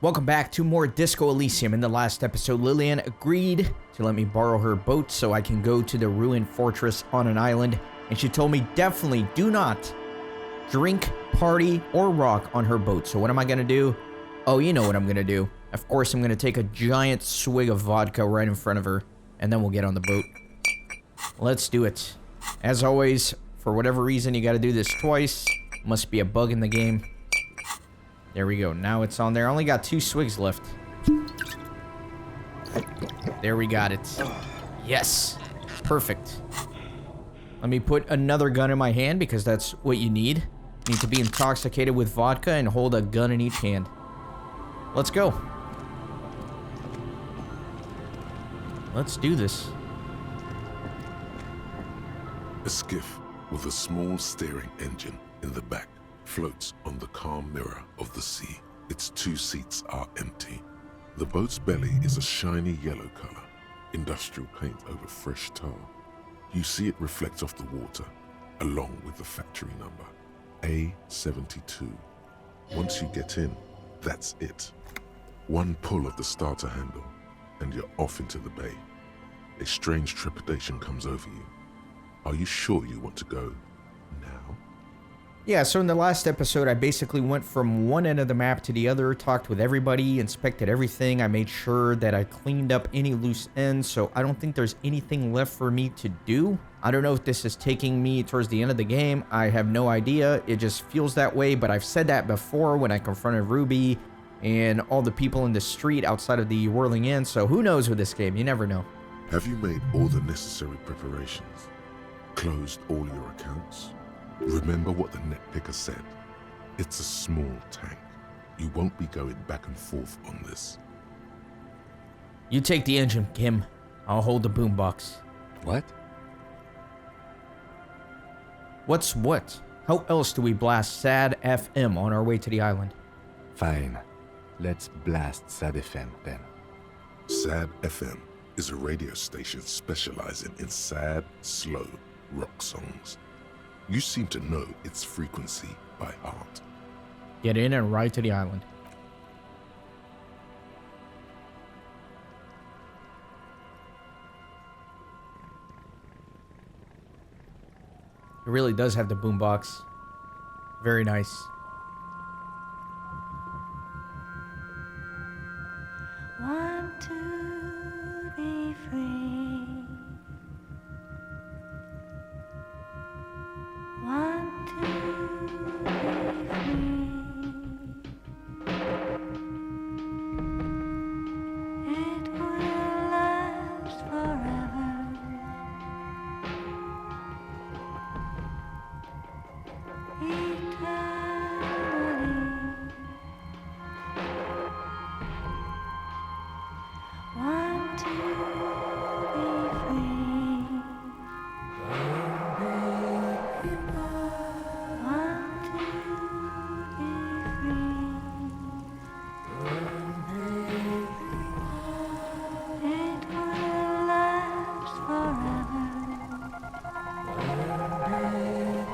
Welcome back to more Disco Elysium. In the last episode, Lillian agreed to let me borrow her boat so I can go to the ruined fortress on an island. And she told me definitely do not drink, party, or rock on her boat. So what am I going to do? Oh, you know what I'm going to do. Of course, I'm going to take a giant swig of vodka right in front of her. And then we'll get on the boat. Let's do it. As always, for whatever reason, you got to do this twice. Must be a bug in the game. There we go. Now it's on there. I only got 2 swigs left. There we got it. Yes. Perfect. Let me put another gun in my hand because that's what you need. You need to be intoxicated with vodka and hold a gun in each hand. Let's go. Let's do this. A skiff with a small steering engine in the back floats on the calm mirror of the sea. Its 2 seats are empty. The boat's belly is a shiny yellow color, industrial paint over fresh tar. You see it reflect off the water, along with the factory number, A72. Once you get in, that's it. One pull of the starter handle, and you're off into the bay. A strange trepidation comes over you. Are you sure you want to go now? Yeah, so in the last episode, I basically went from one end of the map to the other, talked with everybody, inspected everything. I made sure that I cleaned up any loose ends, so I don't think there's anything left for me to do. I don't know if this is taking me towards the end of the game. I have no idea. It just feels that way, but I've said that before when I confronted Ruby and all the people in the street outside of the Whirling Inn, so who knows with this game? You never know. Have you made all the necessary preparations? Closed all your accounts? Remember what the net picker said. It's a small tank. You won't be going back and forth on this. You take the engine, Kim. I'll hold the boombox. What? What's what? How else do we blast SAD FM on our way to the island? Fine. Let's blast SAD FM then. SAD FM is a radio station specializing in sad, slow rock songs. You seem to know its frequency by heart. Get in and ride to the island. It really does have the boombox. Very nice. Want to be free. Want to be free. It will last forever. Eternally. Want to be free. Want to be free. It will last forever. Eternally.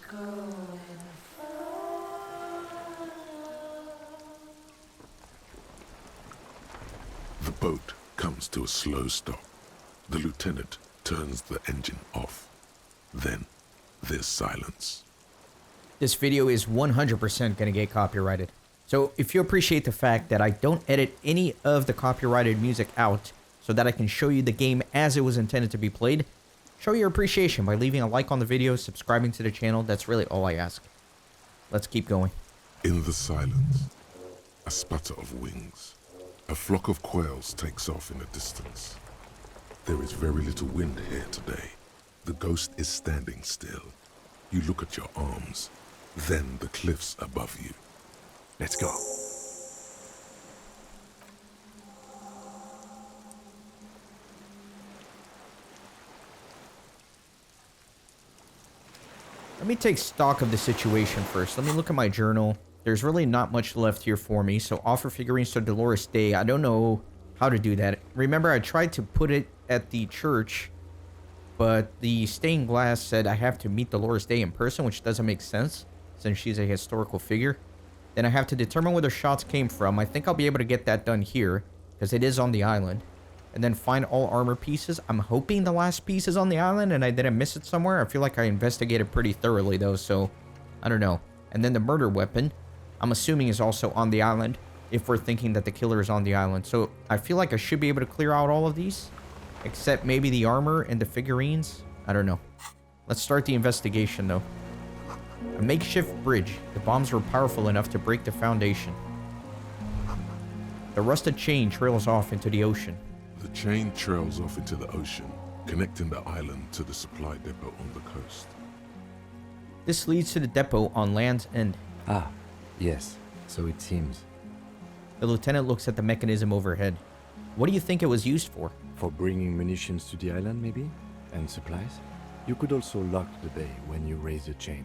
The boat comes to a slow stop. The lieutenant turns the engine off. Then there's silence. This video is 100% going to get copyrighted. So if you appreciate the fact that I don't edit any of the copyrighted music out so that I can show you the game as it was intended to be played, show your appreciation by leaving a like on the video, subscribing to the channel. That's really all I ask. Let's keep going. In the silence, a sputter of wings. A flock of quails takes off in the distance. There is very little wind here today. The ghost is standing still. You look at your arms, then the cliffs above you. Let's go. Let me take stock of the situation first. Let me look at my journal. There's really not much left here for me. So offer figurines to Dolores Day. I don't know how to do that. Remember, I tried to put it at the church, but the stained glass said I have to meet Dolores Day in person, which doesn't make sense since she's a historical figure. Then I have to determine where the shots came from. I think I'll be able to get that done here because it is on the island. And then find all armor pieces. I'm hoping the last piece is on the island and I didn't miss it somewhere. I feel like I investigated pretty thoroughly though, so I don't know. And then the murder weapon, I'm assuming is also on the island if we're thinking that the killer is on the island. So I feel like I should be able to clear out all of these, except maybe the armor and the figurines. I don't know. Let's start the investigation though. A makeshift bridge. The bombs were powerful enough to break the foundation. The rusted chain trails off into the ocean. The chain trails off into the ocean, connecting the island to the supply depot on the coast. This leads to the depot on Land's End. Ah, yes, so it seems. The lieutenant looks at the mechanism overhead. What do you think it was used for? For bringing munitions to the island, maybe? And supplies? You could also lock the bay when you raise the chain.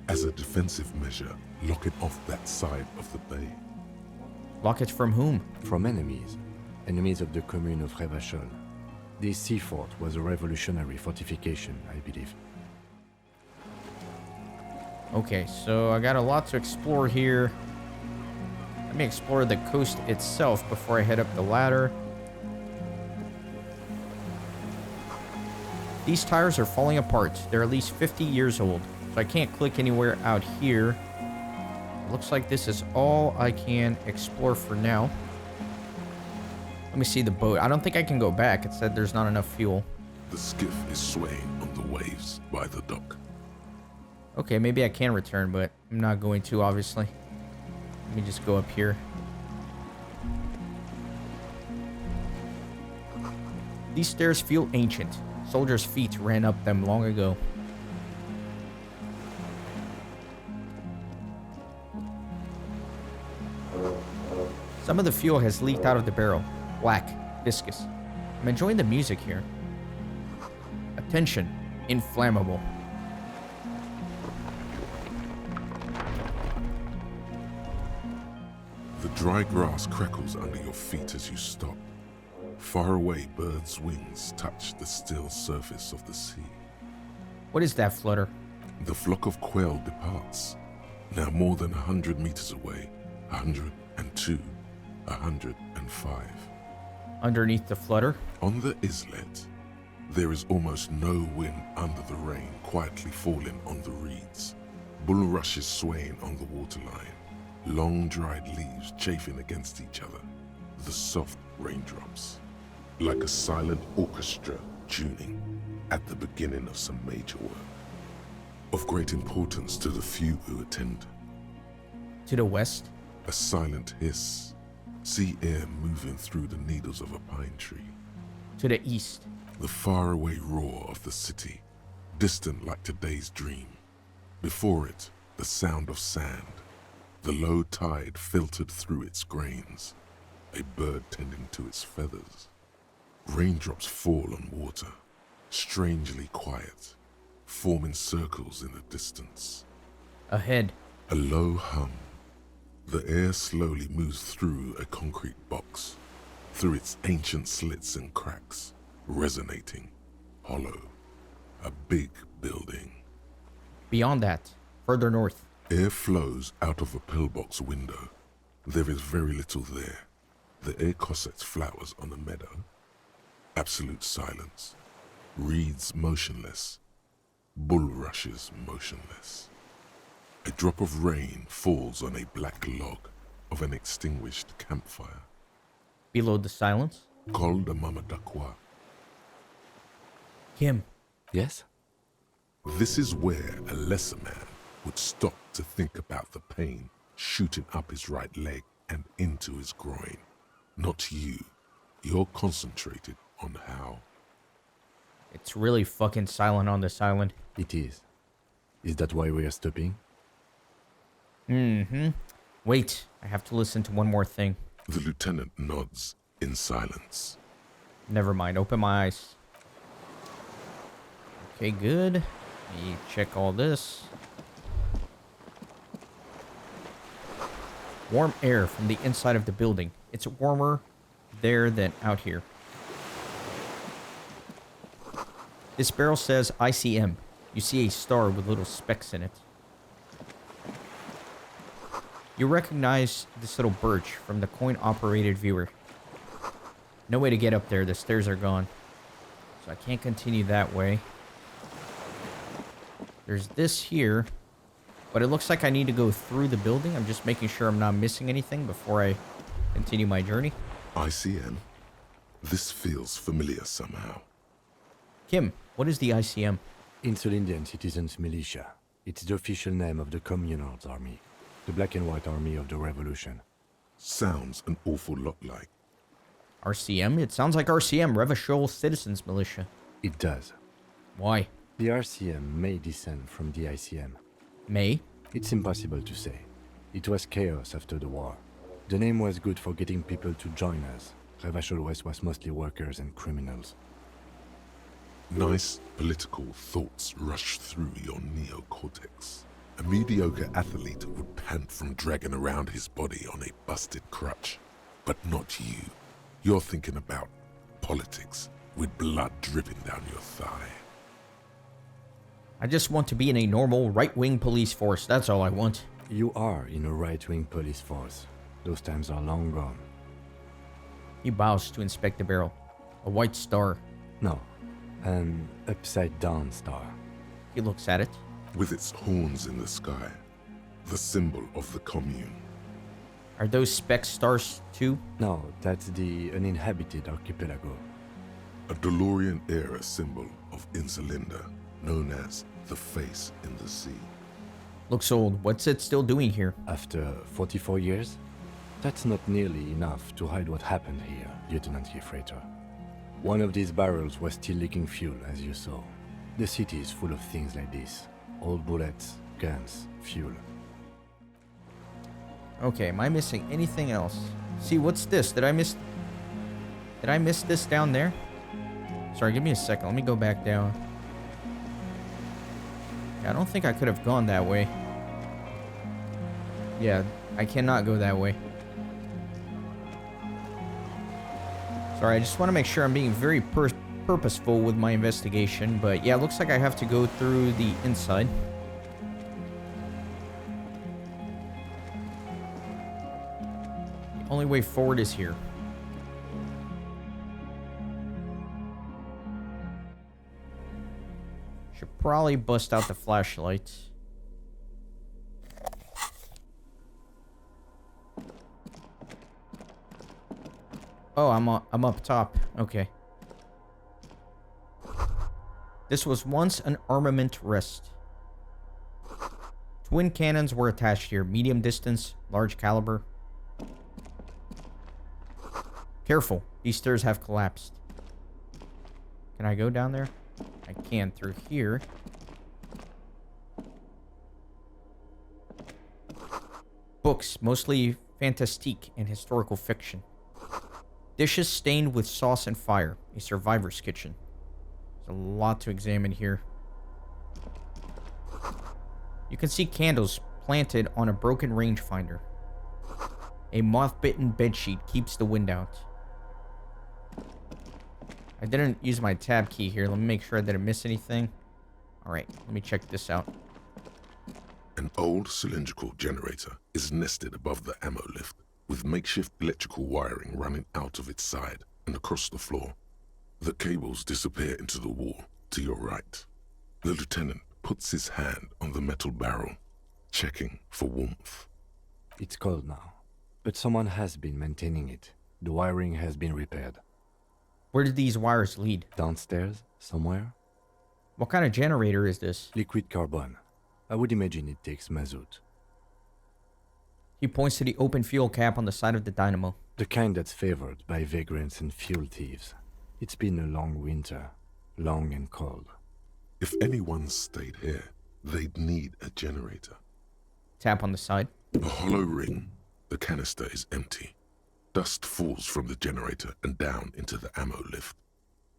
As a defensive measure, lock it off that side of the bay. Lock it from whom? From enemies. Enemies of the commune of Revachol. This sea fort was a revolutionary fortification, I believe. Okay, so I got a lot to explore here. Let me explore the coast itself before I head up the ladder. These tires are falling apart. They're at least 50 years old, so I can't click anywhere out here. Looks like this is all I can explore for now. Let me see the boat. I don't think I can go back. It said there's not enough fuel. The skiff is swaying on the waves by the dock. Okay, maybe I can return, but I'm not going to, obviously. Let me just go up here. These stairs feel ancient. Soldiers' feet ran up them long ago. Some of the fuel has leaked out of the barrel. Black, viscous. I'm enjoying the music here. Attention, inflammable. The dry grass crackles under your feet as you stop. Far away, birds' wings touch the still surface of the sea. What is that flutter? The flock of quail departs. Now more than 100 meters away. 102, 105. Underneath the flutter? On the islet, there is almost no wind under the rain quietly falling on the reeds. Bulrushes swaying on the waterline. Long dried leaves chafing against each other. The soft raindrops. Like a silent orchestra tuning at the beginning of some major work. Of great importance to the few who attend. To the west? A silent hiss. Sea air moving through the needles of a pine tree. To the east? The faraway roar of the city, distant like today's dream. Before it, the sound of sand. The low tide filtered through its grains. A bird tending to its feathers. Raindrops fall on water, strangely quiet, forming circles in the distance. Ahead? A low hum. The air slowly moves through a concrete box, through its ancient slits and cracks, resonating, hollow. A big building. Beyond that, further north. Air flows out of a pillbox window. There is very little there. The air cossets flowers on a meadow. Absolute silence. Reeds motionless. Bulrushes motionless. A drop of rain falls on a black log of an extinguished campfire. Below the silence. Col de Mamadakwa. Kim. Yes? This is where a lesser man would stop to think about the pain shooting up his right leg and into his groin. Not you. You're concentrated on how. It's really fucking silent on this island. It is. Is that why we are stopping? Mm-hmm. Wait, I have to listen to one more thing. The lieutenant nods in silence. Never mind, open my eyes. Okay, good. Let me check all this. Warm air from the inside of the building. It's warmer there than out here. This barrel says ICM. You see a star with little specks in it. You recognize this little birch from the coin-operated viewer. No way to get up there. The stairs are gone. So I can't continue that way. There's this here. But it looks like I need to go through the building. I'm just making sure I'm not missing anything before I continue my journey. ICM? This feels familiar somehow. Kim, what is the ICM? Insul Indian Citizens Militia. It's the official name of the Communards Army. The black and white army of the revolution. Sounds an awful lot like. RCM? It sounds like RCM, Revolutionary Citizens Militia. It does. Why? The RCM may descend from the ICM. May? It's impossible to say. It was chaos after the war. The name was good for getting people to join us. Revachol West was mostly workers and criminals. Nice political thoughts rush through your neocortex. A mediocre athlete would pant from dragging around his body on a busted crutch. But not you. You're thinking about politics with blood dripping down your thigh. I just want to be in a normal right-wing police force. That's all I want. You are in a right-wing police force. Those times are long gone. He bows to inspect the barrel. A white star. No, an upside-down star. He looks at it. With its horns in the sky. The symbol of the commune. Are those speck stars too? No, that's the uninhabited archipelago. A DeLorean-era symbol of Insulinda, known as the face in the sea. Looks old. What's it still doing here? After 44 years? That's not nearly enough to hide what happened here, Lieutenant Gefreiter. One of these barrels was still leaking fuel, as you saw. The city is full of things like this. Old bullets, guns, fuel. Okay, am I missing anything else? See, what's this? Did I miss this down there? Sorry, give me a second. Let me go back down. Yeah, I don't think I could have gone that way. Yeah, I cannot go that way. Sorry, I just want to make sure I'm being very purposeful with my investigation. But yeah, it looks like I have to go through the inside. The only way forward is here. Should probably bust out the flashlight. Oh, I'm up top. Okay. This was once an armament rest. Twin cannons were attached here. Medium distance, large caliber. Careful. These stairs have collapsed. Can I go down there? I can through here. Books, mostly fantastique and historical fiction. Dishes stained with sauce and fire. A survivor's kitchen. There's a lot to examine here. You can see candles planted on a broken rangefinder. A moth-bitten bedsheet keeps the wind out. I didn't use my tab key here. Let me make sure I didn't miss anything. Alright, let me check this out. old cylindrical generator is nested above the ammo lift, with makeshift electrical wiring running out of its side and across the floor. The cables disappear into the wall to your right. The lieutenant puts his hand on the metal barrel, checking for warmth. It's cold now, but someone has been maintaining it. The wiring has been repaired. Where did these wires lead? Downstairs, somewhere? What kind of generator is this? Liquid carbon. I would imagine it takes mazout. He points to the open fuel cap on the side of the dynamo. The kind that's favored by vagrants and fuel thieves. It's been a long winter, long and cold. If anyone stayed here, they'd need a generator. Tap on the side. A hollow ring. The canister is empty. Dust falls from the generator and down into the ammo lift.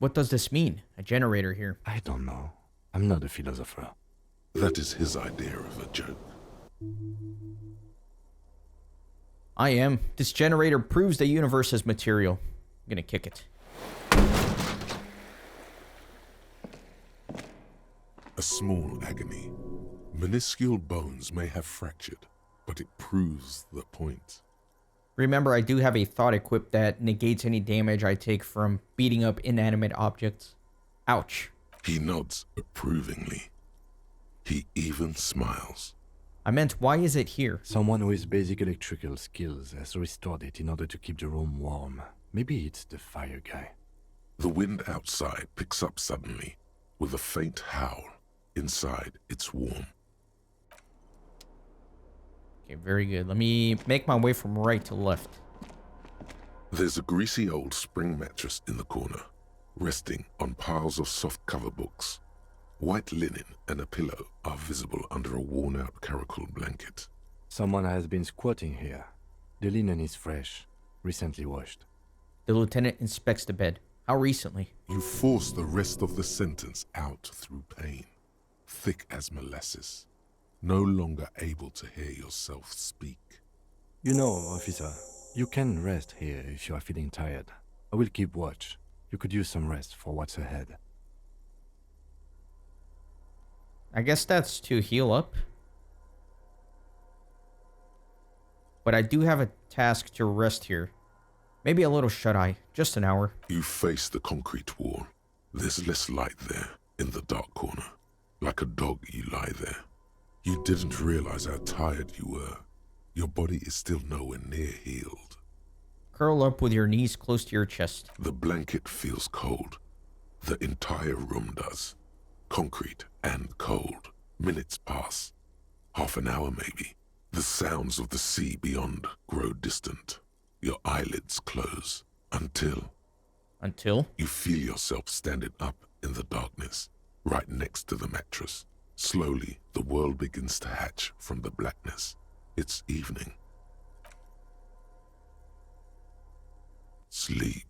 What does this mean? A generator here. I don't know. I'm not a philosopher. That is his idea of a joke. I am. This generator proves the universe is material. I'm gonna kick it. A small agony. Minuscule bones may have fractured, but it proves the point. Remember, I do have a thought equipped that negates any damage I take from beating up inanimate objects. Ouch. He nods approvingly. He even smiles. I meant, why is it here? Someone with basic electrical skills has restored it in order to keep the room warm. Maybe it's the fire guy. The wind outside picks up suddenly, with a faint howl. Inside, it's warm. Okay, very good. Let me make my way from right to left. There's a greasy old spring mattress in the corner, resting on piles of soft cover books. White linen and a pillow are visible under a worn-out caracal blanket. Someone has been squatting here. The linen is fresh, recently washed. The lieutenant inspects the bed. How recently? You force the rest of the sentence out through pain, thick as molasses, no longer able to hear yourself speak. You know, officer, you can rest here if you are feeling tired. I will keep watch. You could use some rest for what's ahead. I guess that's to heal up. But I do have a task to rest here. Maybe a little shut-eye. Just an hour. You face the concrete wall. There's less light there, in the dark corner. Like a dog, you lie there. You didn't realize how tired you were. Your body is still nowhere near healed. Curl up with your knees close to your chest. The blanket feels cold. The entire room does. Concrete and cold. Minutes pass. Half an hour maybe. The sounds of the sea beyond grow distant. Your eyelids close until you feel yourself standing up in the darkness, right next to the mattress. Slowly, the world begins to hatch from the blackness. It's evening. Sleep.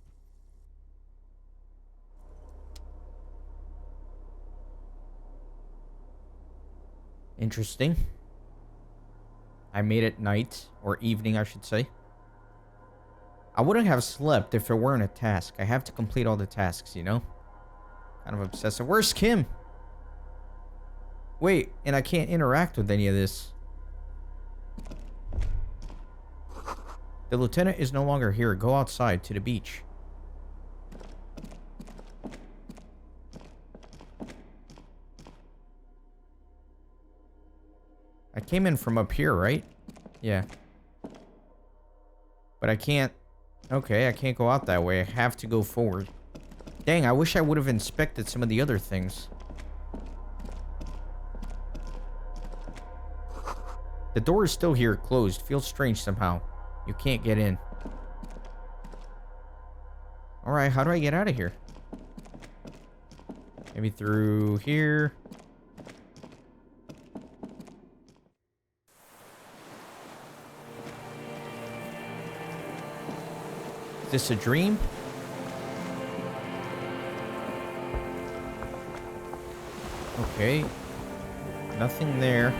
Interesting. I made it night, or evening, I should say. I wouldn't have slept if it weren't a task. I have to complete all the tasks, you know? Kind of obsessive. Where's Kim? Wait, and I can't interact with any of this. The lieutenant is no longer here. Go outside to the beach. I came in from up here, right? Yeah. But I can't... Okay, I can't go out that way. I have to go forward. Dang, I wish I would have inspected some of the other things. The door is still here, closed. Feels strange somehow. You can't get in. Alright, how do I get out of here? Maybe through here. Is this a dream? Okay. Nothing there.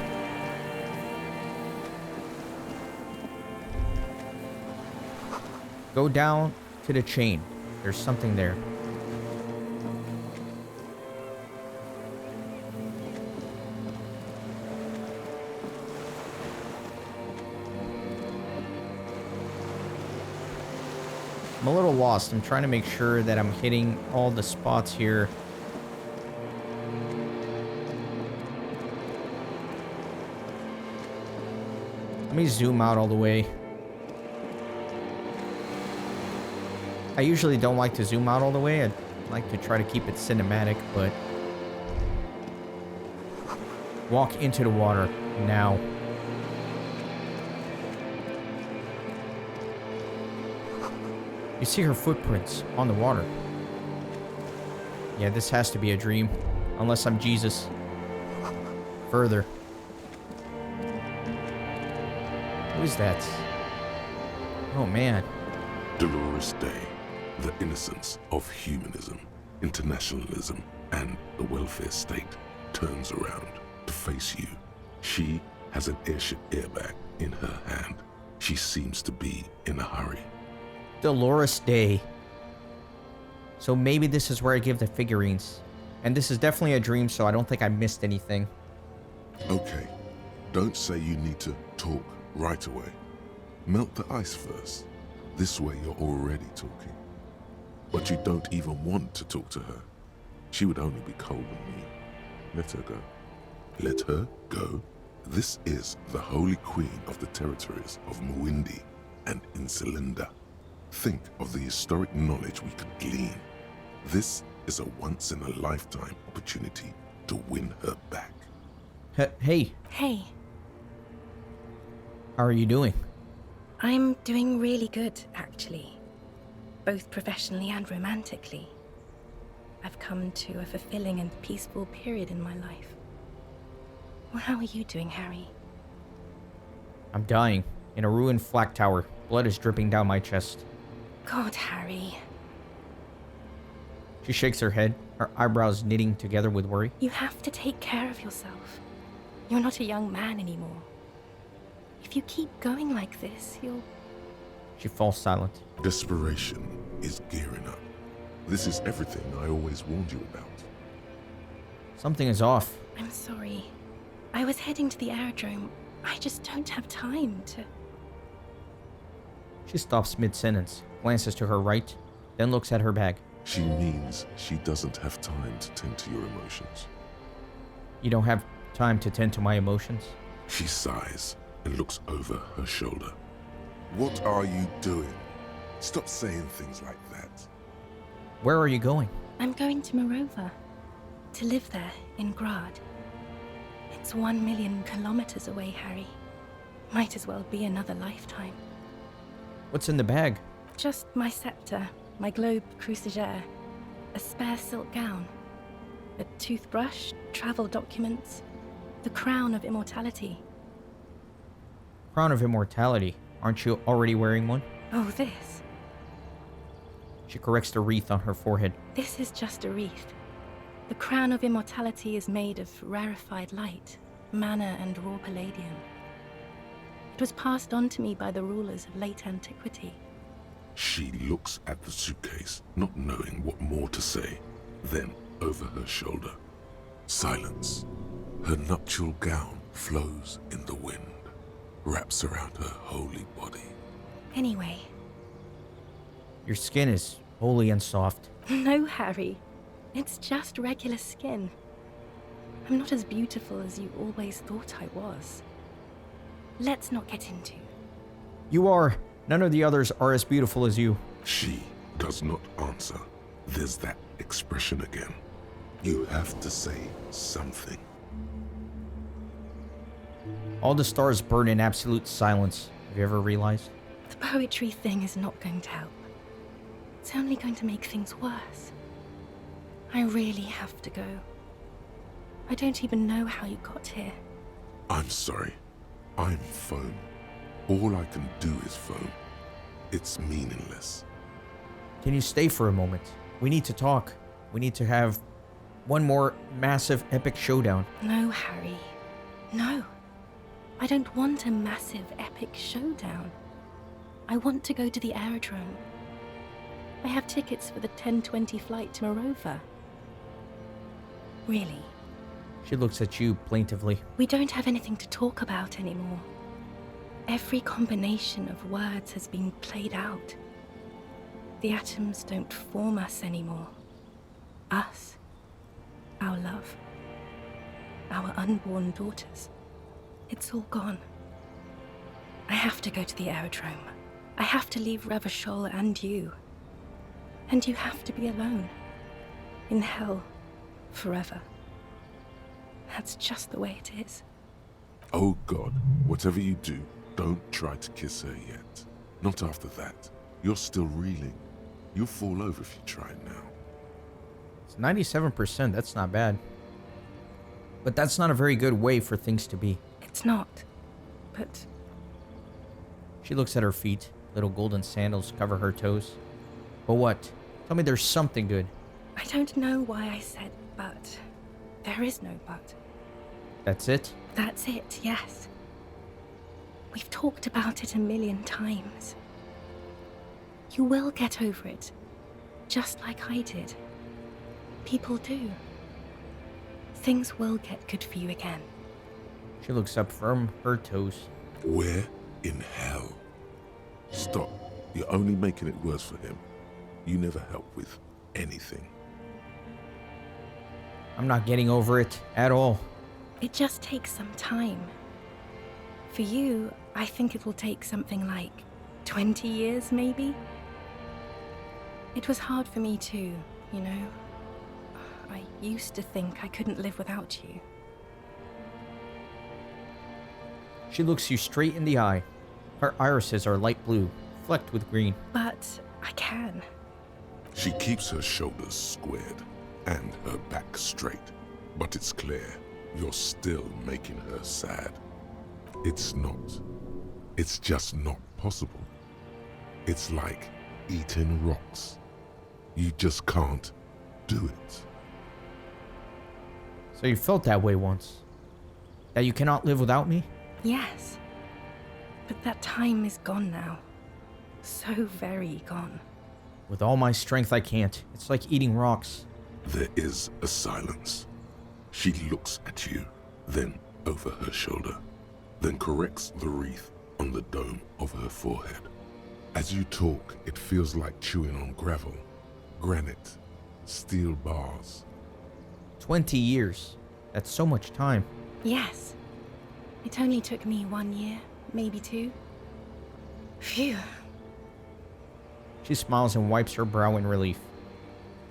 Go down to the chain. There's something there. I'm a little lost. I'm trying to make sure that I'm hitting all the spots here. Let me zoom out all the way. I usually don't like to zoom out all the way. I like to try to keep it cinematic, but... Walk into the water now. You see her footprints on the water. Yeah, this has to be a dream. Unless I'm Jesus. Further. Who is that? Oh, man. Dolores Day, the innocence of humanism, internationalism, and the welfare state turns around to face you. She has an airship airbag in her hand. She seems to be in a hurry. Dolores Day. So maybe this is where I give the figurines. And this is definitely a dream, so I don't think I missed anything. Okay, don't say you need to talk right away. Melt the ice first. This way you're already talking. But you don't even want to talk to her. She would only be cold and mean. Let her go. Let her go. This is the Holy Queen of the territories of Muindi and Insulinda. Think of the historic knowledge we could glean. This is a once-in-a-lifetime opportunity to win her back. Hey, Hey, how are you doing? I'm doing really good, actually. Both professionally and romantically. I've come to a fulfilling and peaceful period in my life. Well, how are you doing, Harry? I'm dying in a ruined flak tower. Blood is dripping down my chest. God, Harry. She shakes her head, her eyebrows knitting together with worry. You have to take care of yourself. You're not a young man anymore. If you keep going like this, you'll... She falls silent. Desperation is gearing up. This is everything I always warned you about. Something is off. I'm sorry. I was heading to the aerodrome. I just don't have time to... She stops mid-sentence, glances to her right, then looks at her bag. She means she doesn't have time to tend to your emotions. You don't have time to tend to my emotions? She sighs and looks over her shoulder. What are you doing? Stop saying things like that. Where are you going? I'm going to Morova. To live there, in Grad. It's 1 million kilometers away, Harry. Might as well be another lifetime. What's in the bag? Just my scepter, my globe cruciger, a spare silk gown, a toothbrush, travel documents, the crown of immortality. Crown of Immortality. Aren't you already wearing one? Oh, this. She corrects the wreath on her forehead. This is just a wreath. The crown of immortality is made of rarefied light, mana and raw palladium. It was passed on to me by the rulers of late antiquity. She looks at the suitcase, not knowing what more to say. Then, over her shoulder, silence. Her nuptial gown flows in the wind, wraps around her holy body. Anyway, Your skin is holy and soft. no, Harry. It's just regular skin. I'm not as beautiful as you always thought I was. Let's not get into. You are. None of the others are as beautiful as you. She does not answer. There's that expression again. You have to say something. All the stars burn in absolute silence. Have you ever realized? The poetry thing is not going to help. It's only going to make things worse. I really have to go. I don't even know how you got here. I'm sorry. I'm foam. All I can do is foam. It's meaningless. Can you stay for a moment? We need to talk. We need to have one more massive epic showdown. No, Harry. No. I don't want a massive epic showdown. I want to go to the aerodrome. I have tickets for the 10:20 flight to Morova. Really, She looks at you plaintively. we don't have anything to talk about anymore. Every combination of words has been played out. The atoms don't form us anymore. Us. Our love. Our unborn daughters. It's all gone. I have to go to the aerodrome. I have to leave Ravachol and you. And you have to be alone. In hell. Forever. That's just the way it is. Oh God, whatever you do, don't try to kiss her yet. Not after that. You're still reeling. You'll fall over if you try now. It's 97%. That's not bad. But that's not a very good way for things to be. It's not. But She looks at her feet. Little golden sandals cover her toes. But what? Tell me there's something good. I don't know why I said but. There is no but. That's it? That's it, yes. We've talked about it a million times. You will get over it, just like I did. People do. Things will get good for you again. She looks up from her toes. Where in hell? Stop. You're only making it worse for him. You never help with anything. I'm not getting over it at all. It just takes some time. For you, I think it will take something like 20 years, maybe? It was hard for me too, you know? I used to think I couldn't live without you. She looks you straight in the eye. Her irises are light blue, flecked with green. But I can. She keeps her shoulders squared and her back straight. But it's clear you're still making her sad. It's not. It's just not possible. It's like eating rocks. You just can't do it. So you felt that way once? That you cannot live without me? Yes. But that time is gone now. So very gone. With all my strength, I can't. It's like eating rocks. There is a silence. She looks at you, then over her shoulder, then corrects the wreath on the dome of her forehead. As you talk, it feels like chewing on gravel, granite, steel bars. 20 years. That's so much time. Yes. It only took me 1 year, maybe 2. Phew. She smiles and wipes her brow in relief.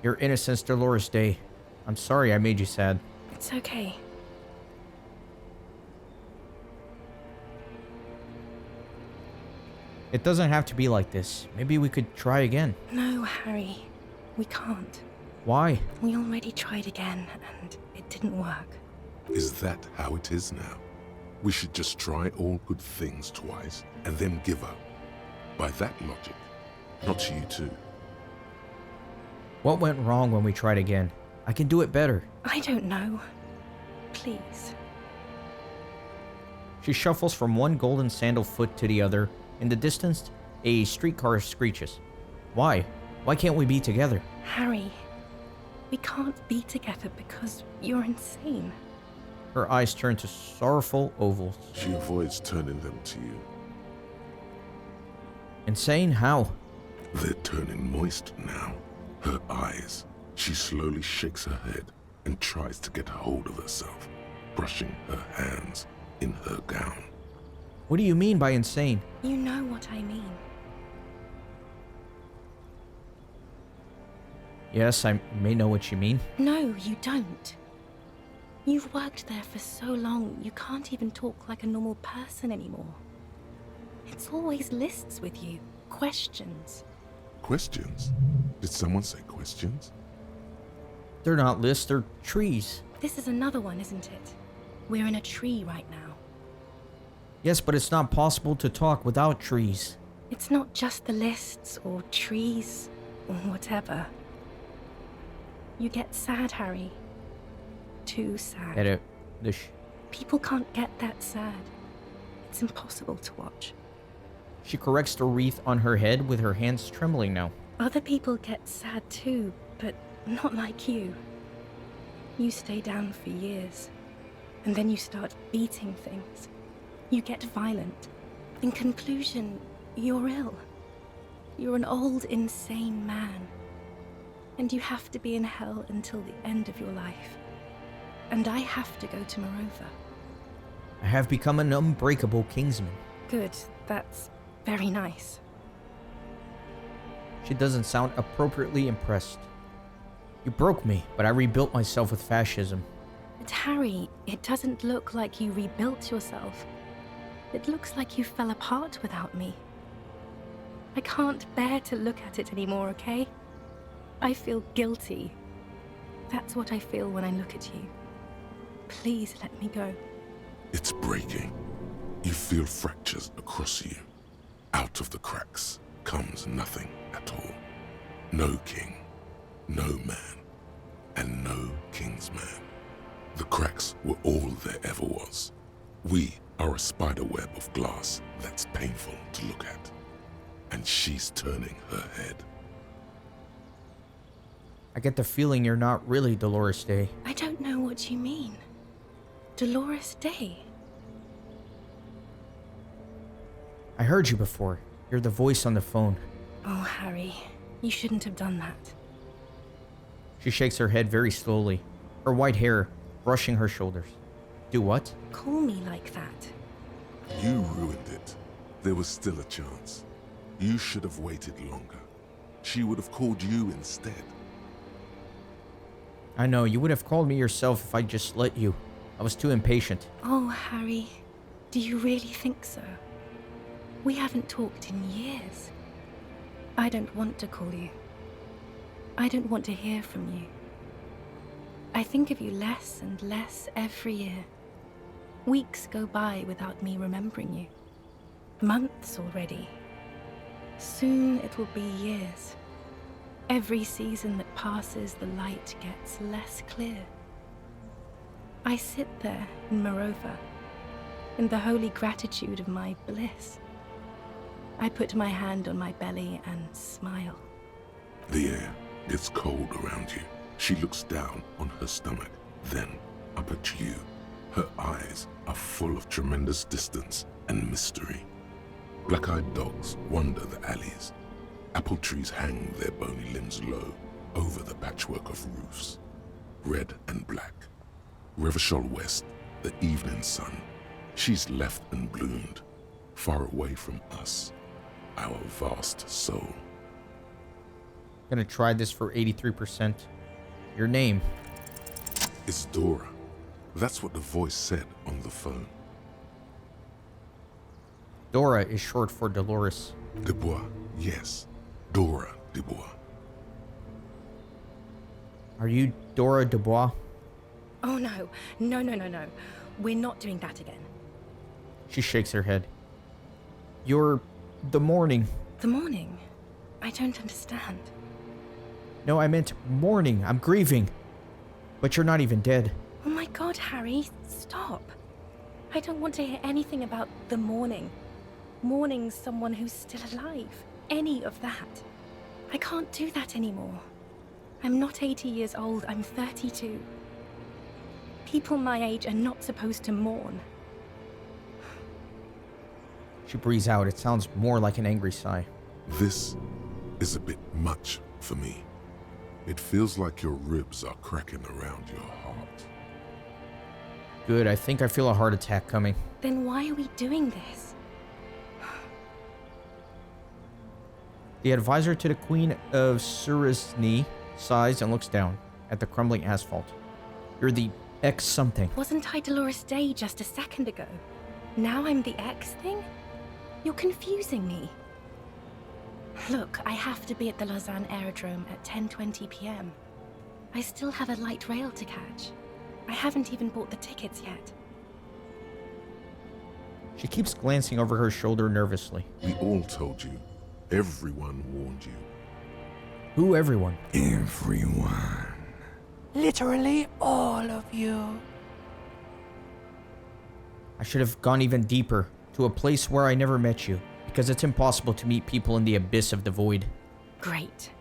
Your innocence, Dolores Day. I'm sorry I made you sad. It's okay. It doesn't have to be like this. Maybe we could try again. No, Harry. We can't. Why? We already tried again, and it didn't work. Is that how it is now? We should just try all good things twice and then give up. By that logic, not you too. What went wrong when we tried again? I can do it better. I don't know. Please. She shuffles from one golden sandal foot to the other. In the distance, a streetcar screeches. Why? Why can't we be together? Harry, we can't be together because you're insane. Her eyes turn to sorrowful ovals. She avoids turning them to you. Insane? How? They're turning moist now. Her eyes. She slowly shakes her head and tries to get a hold of herself, brushing her hands in her gown. What do you mean by insane? You know what I mean. Yes, I may know what you mean. No, you don't. You've worked there for so long, you can't even talk like a normal person anymore. It's always lists with you. Questions. Questions? Did someone say questions? They're not lists, they're trees. This is another one, isn't it? We're in a tree right now. Yes, but it's not possible to talk without trees. It's not just the lists or trees or whatever. You get sad, Harry. Too sad. People can't get that sad. It's impossible to watch. She corrects the wreath on her head with her hands trembling now. Other people get sad too, but not like you. You stay down for years, and then you start beating things. You get violent. In conclusion, you're ill. You're an old, insane man. And you have to be in hell until the end of your life. And I have to go to Morova. I have become an unbreakable kingsman. Good, that's very nice. She doesn't sound appropriately impressed. You broke me, but I rebuilt myself with fascism. But Harry, it doesn't look like you rebuilt yourself. It looks like you fell apart without me. I can't bear to look at it anymore, okay? I feel guilty. That's what I feel when I look at you. Please let me go. It's breaking. You feel fractures across you. Out of the cracks comes nothing at all. No king, no man, and no king's man. The cracks were all there ever was. We are a spider web of glass that's painful to look at. And she's turning her head. I get the feeling you're not really Dolores Day. I don't know what you mean. Dolores Day? I heard you before. You're the voice on the phone. Oh, Harry, you shouldn't have done that. She shakes her head very slowly, her white hair brushing her shoulders. Do what? Call me like that. You ruined it. There was still a chance. You should have waited longer. She would have called you instead. I know, you would have called me yourself if I just let you. I was too impatient. Oh, Harry, do you really think so? We haven't talked in years. I don't want to call you. I don't want to hear from you. I think of you less and less every year. Weeks go by without me remembering you. Months already. Soon it will be years. Every season that passes, the light gets less clear. I sit there in Morova, in the holy gratitude of my bliss. I put my hand on my belly and smile. The air gets cold around you. She looks down on her stomach, then up at you. Her eyes are full of tremendous distance and mystery. Black-eyed dogs wander the alleys. Apple trees hang their bony limbs low over the patchwork of roofs. Red and black. Revachol West, the evening sun. She's left and bloomed, far away from us, our vast soul. Gonna try this for 83%. Your name? It's Dora. That's what the voice said on the phone. Dora is short for Dolores. Dubois, yes. Dora Dubois. Are you Dora Dubois? Oh no, no. We're not doing that again. She shakes her head. You're the morning. The morning? I don't understand. No, I meant mourning. I'm grieving. But you're not even dead. Oh my god, Harry, stop. I don't want to hear anything about the morning. Mourning someone who's still alive. Any of that. I can't do that anymore. I'm not 80 years old, I'm 32. People my age are not supposed to mourn. She breathes out. It sounds more like an angry sigh. This is a bit much for me. It feels like your ribs are cracking around your heart. Good, I think I feel a heart attack coming. Then why are we doing this? The advisor to the Queen of Surisni sighs and looks down at the crumbling asphalt. You're the X something. Wasn't I Dolores Day just a second ago? Now I'm the X thing? You're confusing me. Look, I have to be at the Lausanne Aerodrome at 10:20 p.m. I still have a light rail to catch. I haven't even bought the tickets yet. She keeps glancing over her shoulder nervously. We all told you. Everyone warned you. Who everyone? Everyone. Literally all of you. I should have gone even deeper, to a place where I never met you, because it's impossible to meet people in the abyss of the void. Great.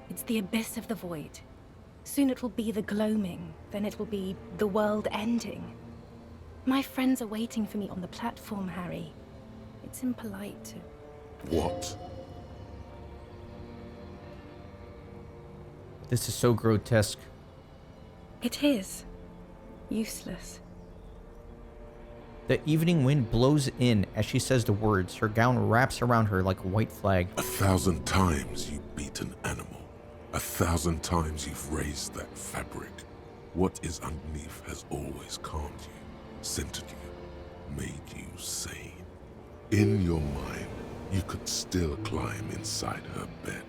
It's the abyss of the void. Soon it will be the gloaming, then it will be the world ending. My friends are waiting for me on the platform, Harry. It's impolite to... What? This is so grotesque. It is. Useless. The evening wind blows in as she says the words. Her gown wraps around her like a white flag. 1,000 times you beat an animal. 1,000 times you've raised that fabric. What is underneath has always calmed you, centered you, made you sane. In your mind, you could still climb inside her bed.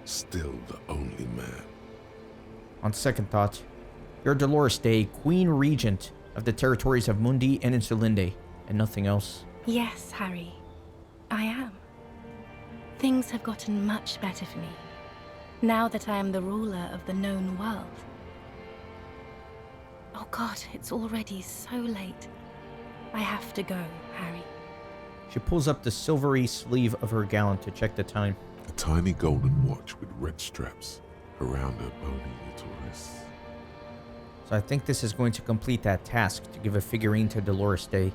Still the only man. On second thought, you're Dolores Day, Queen Regent of the territories of Mundi and Insulinde, and nothing else. Yes, Harry. I am. Things have gotten much better for me, now that I am the ruler of the known world. Oh God, it's already so late. I have to go, Harry. She pulls up the silvery sleeve of her gown to check the time. A tiny golden watch with red straps around her bony little wrists. So I think this is going to complete that task to give a figurine to Dolores Day.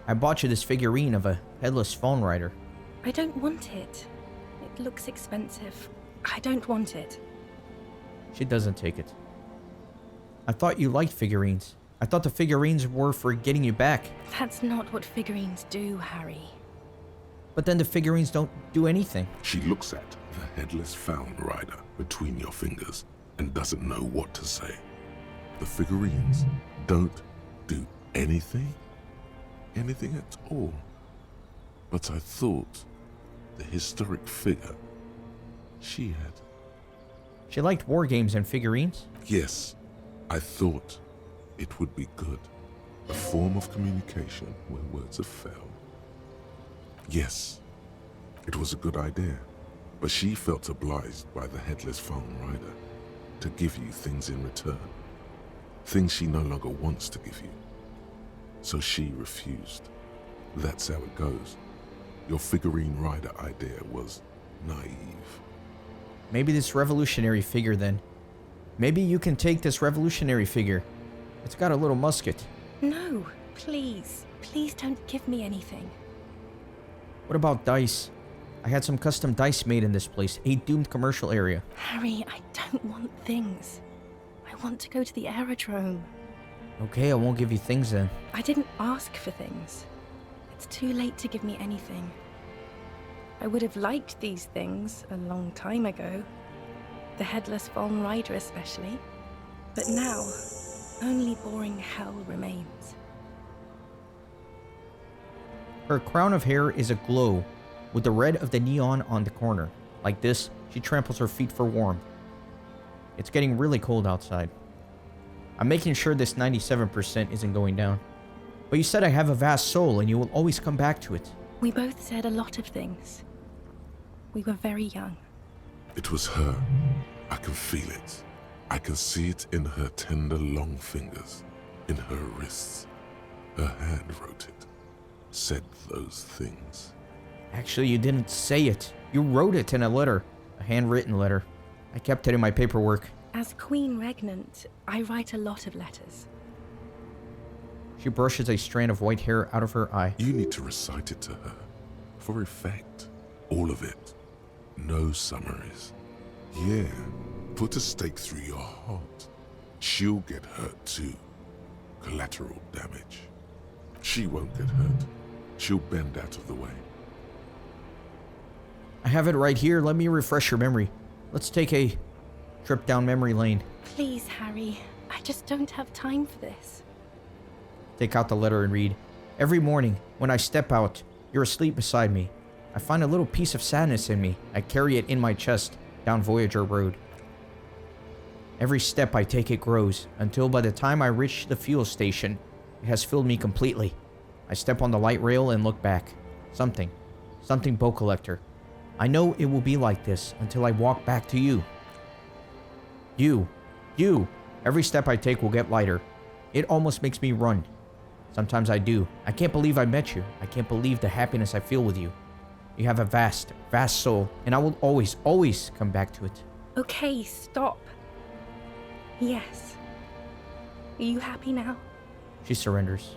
I bought you this figurine of a headless phone rider. I don't want it. It looks expensive. I don't want it. She doesn't take it. I thought you liked figurines. I thought the figurines were for getting you back. That's not what figurines do, Harry. But then the figurines don't do anything. She looks at the headless found rider between your fingers and doesn't know what to say. The figurines don't do anything? Anything at all. But I thought the historic figure she had. She liked war games and figurines. Yes, I thought it would be good. A form of communication where words have failed. Yes, it was a good idea. But she felt obliged by the headless phone rider to give you things in return. Things she no longer wants to give you. So she refused. That's how it goes. Your figurine rider idea was naive. Maybe this revolutionary figure then. Maybe you can take this revolutionary figure. It's got a little musket. No, please. Please don't give me anything. What about dice? I had some custom dice made in this place, a doomed commercial area. Harry, I don't want things. I want to go to the aerodrome. Okay, I won't give you things then. I didn't ask for things. It's too late to give me anything. I would have liked these things a long time ago. The headless phone rider especially. But now, only boring hell remains. Her crown of hair is aglow with the red of the neon on the corner. Like this, she tramples her feet for warmth. It's getting really cold outside. I'm making sure this 97% isn't going down. But you said I have a vast soul and you will always come back to it. We both said a lot of things. We were very young. It was her. I can feel it. I can see it in her tender long fingers, in her wrists. Her hand wrote it, said those things. Actually, you didn't say it. You wrote it in a letter. A handwritten letter. I kept it in my paperwork. As Queen Regnant, I write a lot of letters. She brushes a strand of white hair out of her eye. You need to recite it to her, for effect. All of it. No summaries. Yeah, put a stake through your heart. She'll get hurt too. Collateral damage. She won't get hurt. She'll bend out of the way. I have it right here. Let me refresh your memory. Let's take a trip down memory lane. Please, Harry. I just don't have time for this. Take out the letter and read. Every morning, when I step out, you're asleep beside me. I find a little piece of sadness in me. I carry it in my chest, down Voyager Road. Every step I take, it grows, until by the time I reach the fuel station, it has filled me completely. I step on the light rail and look back. Something boat collector. I know it will be like this until I walk back to you. You. Every step I take will get lighter. It almost makes me run. Sometimes I do. I can't believe I met you. I can't believe the happiness I feel with you. You have a vast, vast soul, and I will always, always come back to it. Okay, stop. Yes. Are you happy now? She surrenders.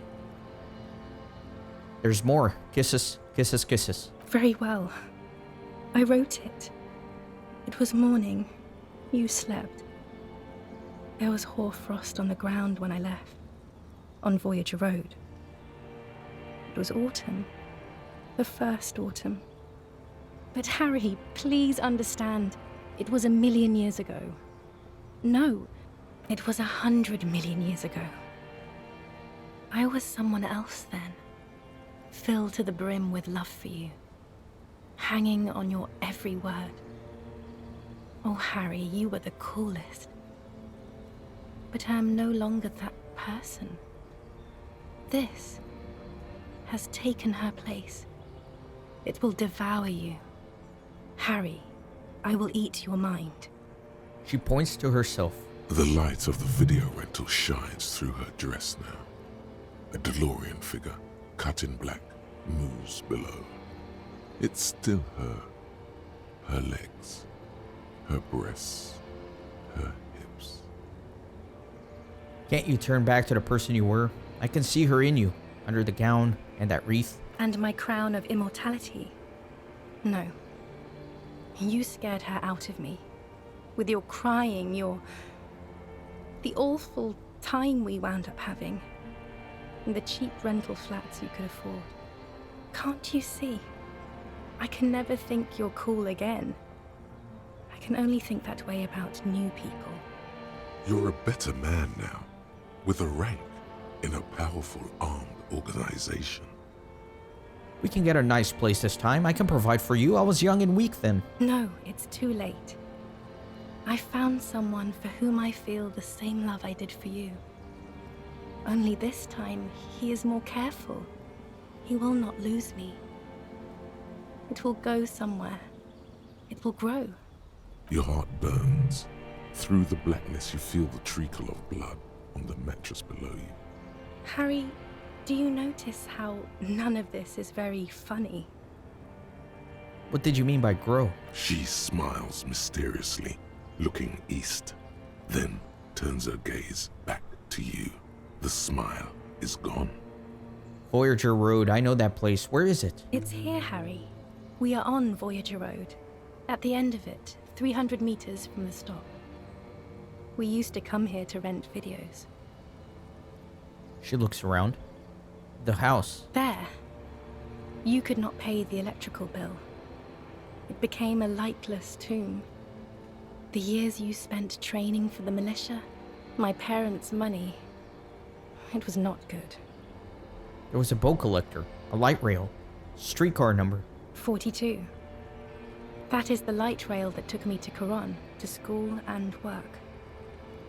There's more. Kisses, kisses, kisses. Very well. I wrote it. It was morning, You slept. There was hoarfrost on the ground when I left, on Voyager Road. It was autumn. The first autumn. But Harry, please understand, it was 1,000,000 years ago. No, it was 100 million years ago. I was someone else then, filled to the brim with love for you, hanging on your every word. Oh, Harry, you were the coolest. But I am no longer that person. This has taken her place. It will devour you. Harry, I will eat your mind. She points to herself. The light of the video rental shines through her dress now. A DeLorean figure, cut in black, moves below. It's still her. Her legs, her breasts, her hips. Can't you turn back to the person you were? I can see her in you, under the gown and that wreath. And my crown of immortality. No. You scared her out of me. With your crying, the awful time we wound up having. And the cheap rental flats you could afford. Can't you see? I can never think you're cool again. I can only think that way about new people. You're a better man now, with a rank in a powerful armed organization. We can get a nice place this time. I can provide for you. I was young and weak then. No, it's too late. I found someone for whom I feel the same love I did for you. Only this time, he is more careful. He will not lose me. It will go somewhere. It will grow. Your heart burns. Through the blackness, you feel the trickle of blood on the mattress below you. Harry, do you notice how none of this is very funny? What did you mean by grow? She smiles mysteriously, looking east, then turns her gaze back to you. The smile is gone. Voyager Road, I know that place. Where is it? It's here, Harry. We are on Voyager Road. At the end of it, 300 meters from the stop. We used to come here to rent videos. She looks around. The house. There. You could not pay the electrical bill. It became a lightless tomb. The years you spent training for the militia, my parents' money, it was not good. There was a boat collector, a light rail, streetcar number. 42. That is the light rail that took me to Quran, to school and work.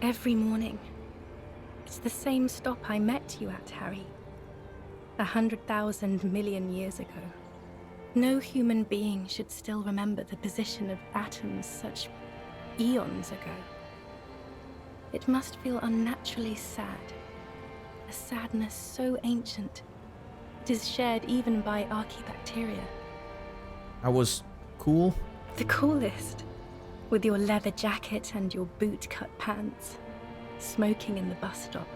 Every morning. It's the same stop I met you at, Harry. 100,000 million years ago. No human being should still remember the position of atoms such eons ago. It must feel unnaturally sad. A sadness so ancient, it is shared even by archaebacteria. I was cool. The coolest. With your leather jacket and your boot-cut pants, smoking in the bus stop.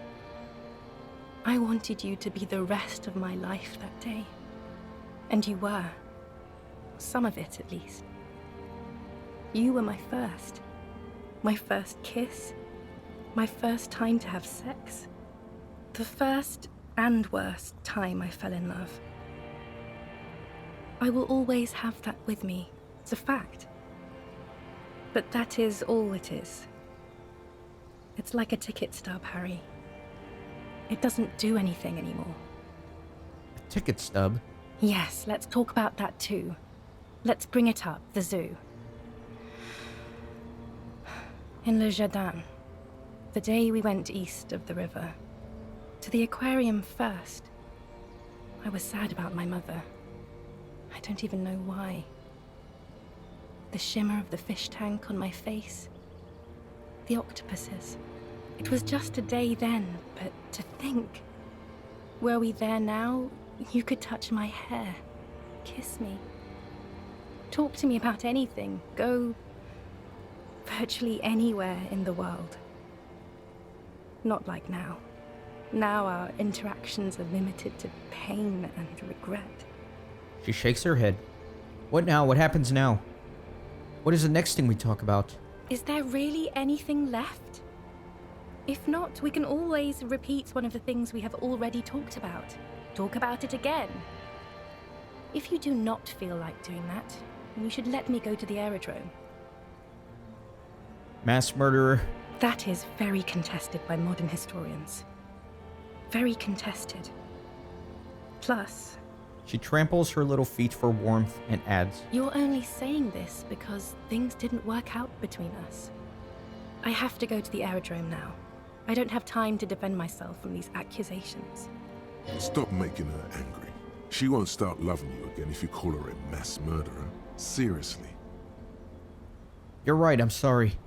I wanted you to be the rest of my life that day. And you were. Some of it, at least. You were my first. My first kiss. My first time to have sex. The first and worst time I fell in love. I will always have that with me. It's a fact. But that is all it is. It's like a ticket stub, Harry. It doesn't do anything anymore. A ticket stub? Yes, let's talk about that too. Let's bring it up, the zoo. In Le Jardin, the day we went east of the river. To the aquarium first. I was sad about my mother. I don't even know why. The shimmer of the fish tank on my face. The octopuses. It was just a day then, but to think. Were we there now, you could touch my hair, kiss me. Talk to me about anything, go virtually anywhere in the world. Not like now. Now our interactions are limited to pain and regret. She shakes her head. What now? What happens now? What is the next thing we talk about? Is there really anything left? If not, we can always repeat one of the things we have already talked about. Talk about it again. If you do not feel like doing that, then you should let me go to the aerodrome. Mass murderer. That is very contested by modern historians. Very contested. Plus, She tramples her little feet for warmth and adds, you're only saying this because things didn't work out between us. I have to go to the aerodrome now. I don't have time to defend myself from these accusations. Stop making her angry. She won't start loving you again if you call her a mass murderer. Seriously. You're right, I'm sorry.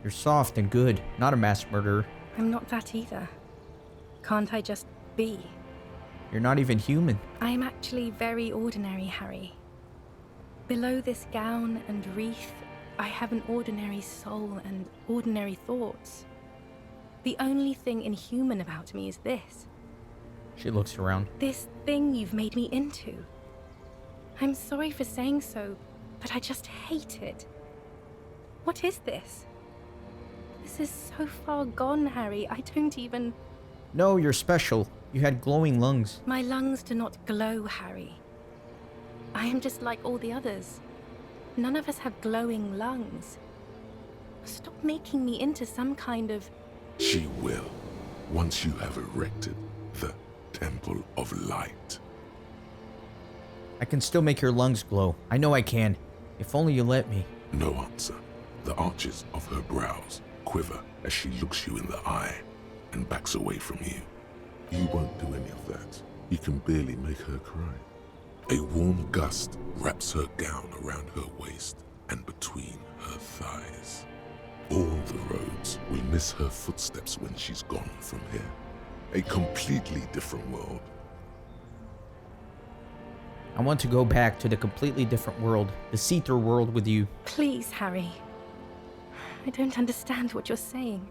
You're soft and good, not a mass murderer. I'm not that either. Can't I just be? You're not even human. I am actually very ordinary, Harry. Below this gown and wreath, I have an ordinary soul and ordinary thoughts. The only thing inhuman about me is this. She looks around. This thing you've made me into. I'm sorry for saying so, but I just hate it. What is this? This is so far gone, Harry. I don't even... No, you're special. You had glowing lungs. My lungs do not glow, Harry. I am just like all the others. None of us have glowing lungs. Stop making me into some kind of... She will, once you have erected the Temple of Light. I can still make your lungs glow. I know I can. If only you let me. No answer. The arches of her brows quiver as she looks you in the eye and backs away from you. You won't do any of that. You can barely make her cry. A warm gust wraps her gown around her waist and between her thighs. All the roads will miss her footsteps when she's gone from here. A completely different world. I want to go back to the completely different world, the see-through world with you. Please, Harry. I don't understand what you're saying.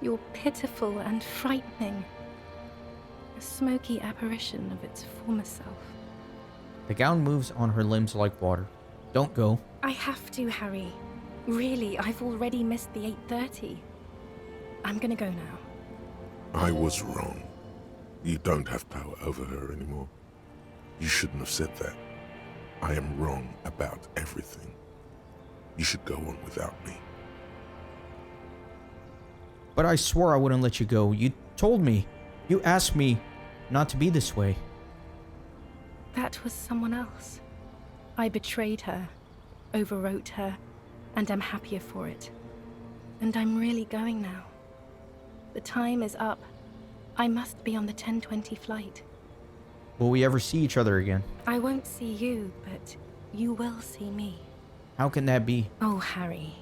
You're pitiful and frightening. A smoky apparition of its former self. The gown moves on her limbs like water. Don't go. I have to, Harry. Really, I've already missed the 8:30. I'm gonna go now. I was wrong. You don't have power over her anymore. You shouldn't have said that. I am wrong about everything. You should go on without me. But I swore I wouldn't let you go. You told me. You asked me not to be this way. That was someone else. I betrayed her, overwrote her, and I'm happier for it. And I'm really going now. The time is up. I must be on the 10:20 flight. Will we ever see each other again? I won't see you, but you will see me. How can that be? Oh, Harry.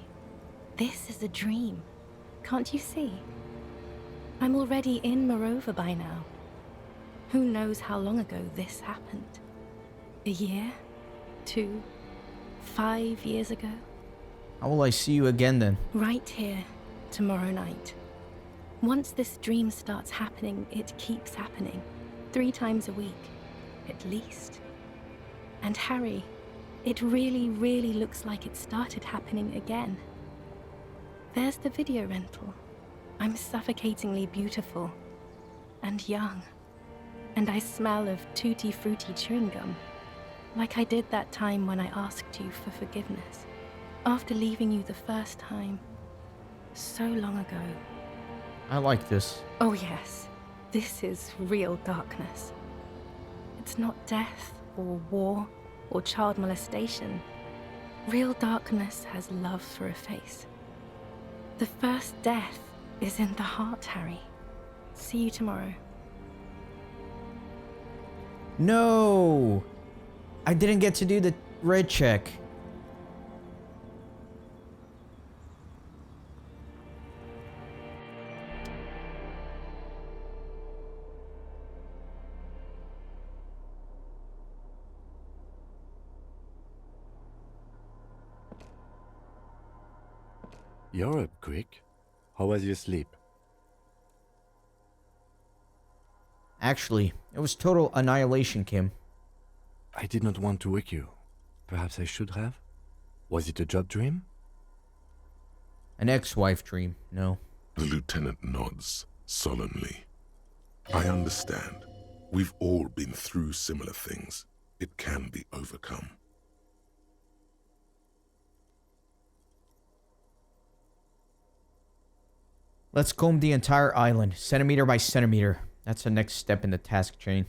This is a dream. Can't you see? I'm already in Morova by now. Who knows how long ago this happened? A year? 2? 5 years ago? How will I see you again then? Right here, tomorrow night. Once this dream starts happening, it keeps happening. 3 times a week, at least. And Harry, it really, really looks like it started happening again. There's the video rental. I'm suffocatingly beautiful. And young. And I smell of tutti frutti chewing gum. Like I did that time when I asked you for forgiveness. After leaving you the first time. So long ago. I like this. Oh yes, this is real darkness. It's not death, or war, or child molestation. Real darkness has love for a face. The first death is in the heart, Harry. See you tomorrow. No! I didn't get to do the red check. You're up quick. How was your sleep? Actually, it was total annihilation, Kim. I did not want to wake you. Perhaps I should have? Was it a job dream? An ex-wife dream, no. The lieutenant nods solemnly. I understand. We've all been through similar things. It can be overcome. Let's comb the entire island, centimeter by centimeter. That's the next step in the task chain.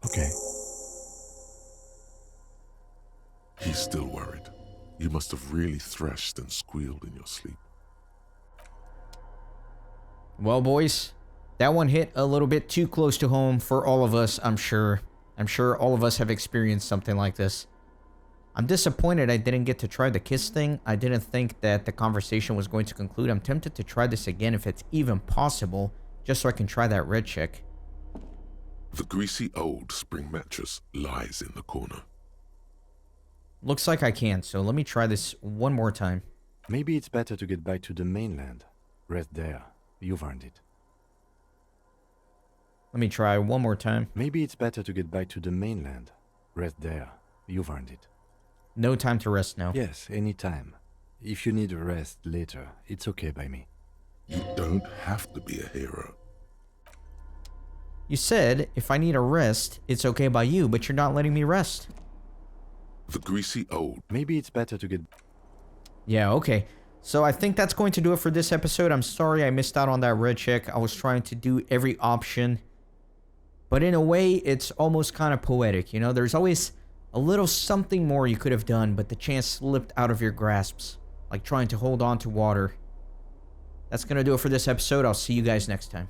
Okay. He's still worried. You must have really threshed and squealed in your sleep. Well, boys, that one hit a little bit too close to home for all of us, I'm sure. I'm sure all of us have experienced something like this. I'm disappointed I didn't get to try the kiss thing. I didn't think that the conversation was going to conclude. I'm tempted to try this again if it's even possible, just so I can try that red chick. The greasy old spring mattress lies in the corner. Looks like I can, so let me try this one more time. Maybe it's better to get back to the mainland. Rest there. You've earned it. Let me try one more time. Maybe it's better to get back to the mainland. Rest there. You've earned it. No time to rest now. Yes, any time. If you need a rest later, it's okay by me. You don't have to be a hero. You said if I need a rest, it's okay by you, but you're not letting me rest. The greasy old. Maybe it's better to get... Yeah, okay. So I think that's going to do it for this episode. I'm sorry I missed out on that red chick. I was trying to do every option. But in a way, it's almost kind of poetic, you know? There's always a little something more you could have done, but the chance slipped out of your grasps. Like trying to hold on to water. That's going to do it for this episode. I'll see you guys next time.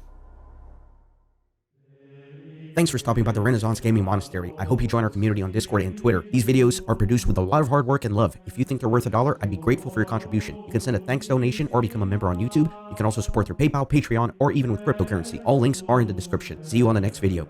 Thanks for stopping by the Renaissance Gaming Monastery. I hope you join our community on Discord and Twitter. These videos are produced with a lot of hard work and love. If you think they're worth $1, I'd be grateful for your contribution. You can send a thanks donation or become a member on YouTube. You can also support through PayPal, Patreon, or even with cryptocurrency. All links are in the description. See you on the next video.